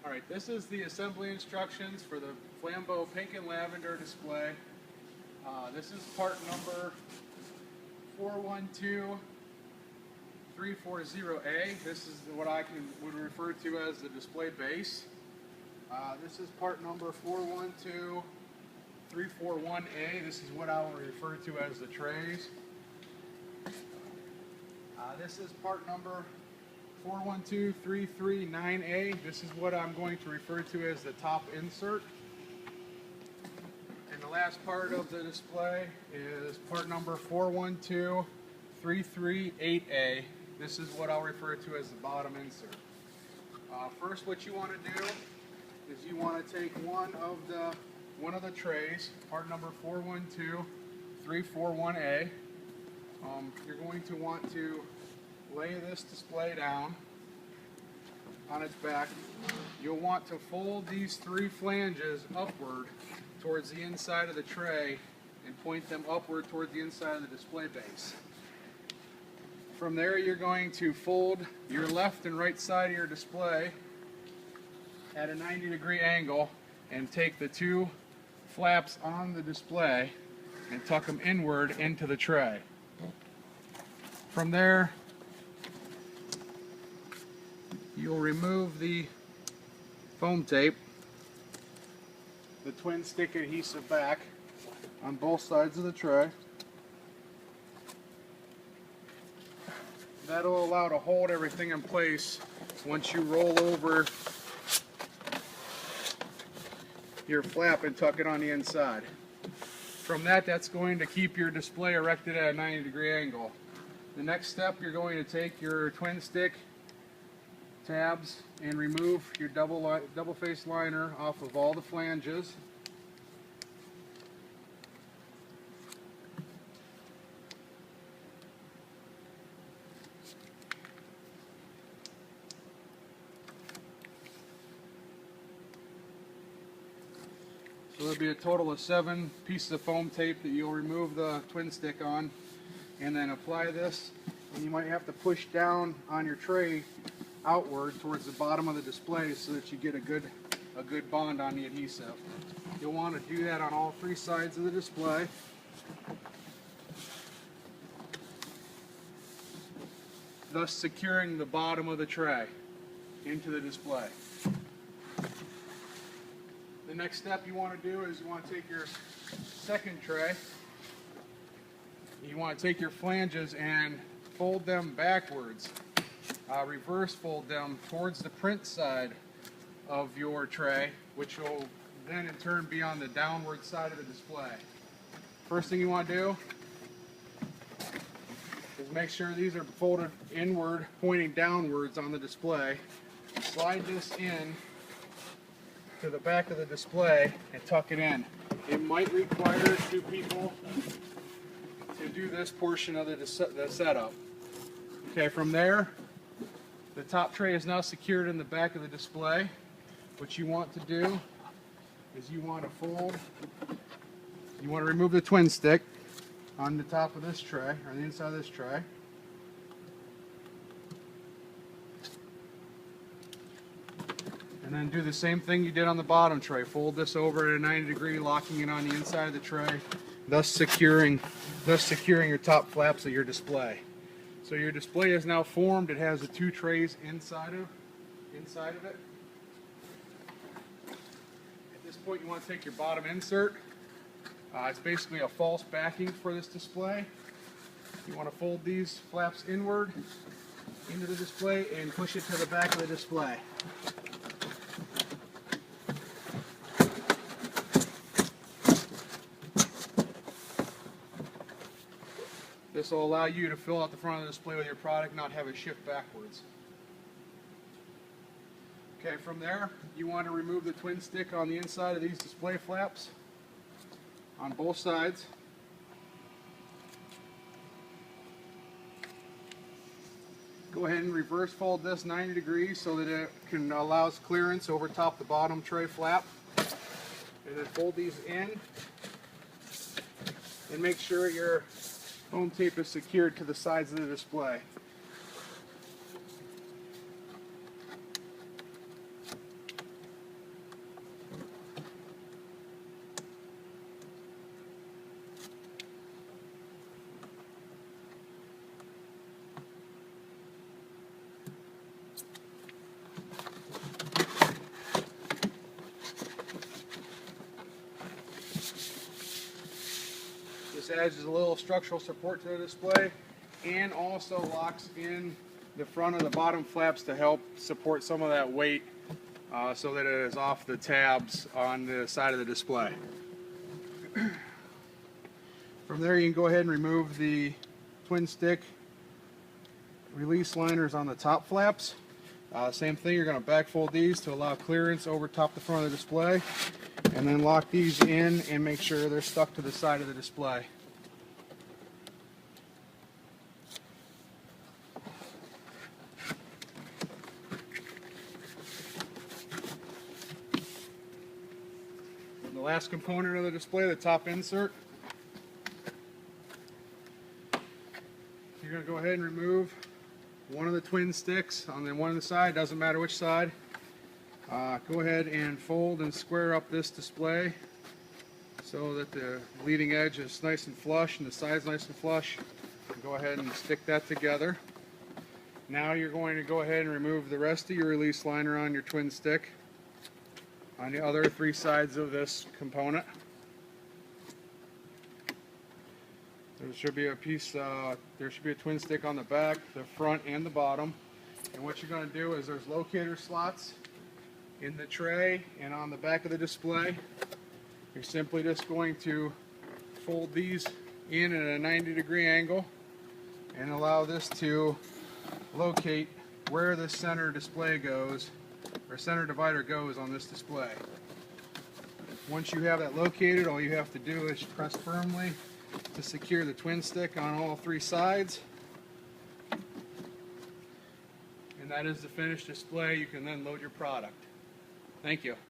Alright, this is the assembly instructions for the Flambeau pink and lavender display. This is part number 412340A. This is what I would refer to as the display base. This is part number 412341A. This is what I will refer to as the trays. This is part number 412339A. This is what I'm going to refer to as the top insert. And the last part of the display is part number 412338A. This is what I'll refer to as the bottom insert. First, what you want to do is you want to take one of the trays, part number 412341A. You're going to want to lay this display down on its back. You'll want to fold these three flanges upward towards the inside of the tray and point them upward toward the inside of the display base. From there, you're going to fold your left and right side of your display at a 90-degree angle and take the two flaps on the display and tuck them inward into the tray. From there, you'll remove the foam tape, the twin stick adhesive back on both sides of the tray. That'll allow to hold everything in place once you roll over your flap and tuck it on the inside. From that, that's going to keep your display erected at a 90-degree angle. The next step, you're going to take your twin stick tabs and remove your double face liner off of all the flanges. So there'll be a total of 7 pieces of foam tape that you'll remove the twin stick on, and then apply this, and you might have to push down on your tray outward towards the bottom of the display so that you get a good bond on the adhesive. You'll want to do that on all 3 sides of the display. Thus securing the bottom of the tray into the display. The next step you want to do is you want to take your second tray. You want to take your flanges and fold them backwards. Reverse fold them towards the print side of your tray, which will then in turn be on the downward side of the display. First thing you want to do is make sure these are folded inward, pointing downwards on the display. Slide this in to the back of the display and tuck it in. It might require 2 people to do this portion of the setup. Okay, from there, the top tray is now secured in the back of the display. What you want to do is you want to remove the twin stick on the top of this tray, or the inside of this tray. And then do the same thing you did on the bottom tray. Fold this over at a 90-degree, locking it on the inside of the tray, thus securing your top flaps of your display. So your display is now formed. It has the 2 trays inside of it. At this point, you want to take your bottom insert. It's basically a false backing for this display. You want to fold these flaps inward into the display and push it to the back of the display. This will allow you to fill out the front of the display with your product and not have it shift backwards. Okay, from there, you want to remove the twin stick on the inside of these display flaps on both sides. Go ahead and reverse fold this 90 degrees so that it can allows clearance over top the bottom tray flap. And then fold these in and make sure your foam tape is secured to the sides of the display. adds a little structural support to the display and also locks in the front of the bottom flaps to help support some of that weight so that it is off the tabs on the side of the display. From there you can go ahead and remove the twin stick release liners on the top flaps. Same thing, you're going to backfold these to allow clearance over top the front of the display, and then lock these in and make sure they're stuck to the side of the display. And the last component of the display, the top insert. You're going to go ahead and remove one of the twin sticks on the one on the side, doesn't matter which side. Go ahead and fold and square up this display so that the leading edge is nice and flush and the side's nice and flush. Go ahead and stick that together. Now you're going to go ahead and remove the rest of your release liner on your twin stick on the other three sides of this component. There should be a piece, there should be a twin stick on the back, the front, and the bottom. And what you're going to do is there's locator slots in the tray and on the back of the display. You're simply just going to fold these in at a 90-degree angle and allow this to locate where the center display goes, or center divider goes on this display. Once you have that located, all you have to do is press firmly to secure the twin stick on all three sides, and that is the finished display. You can then load your product. Thank you.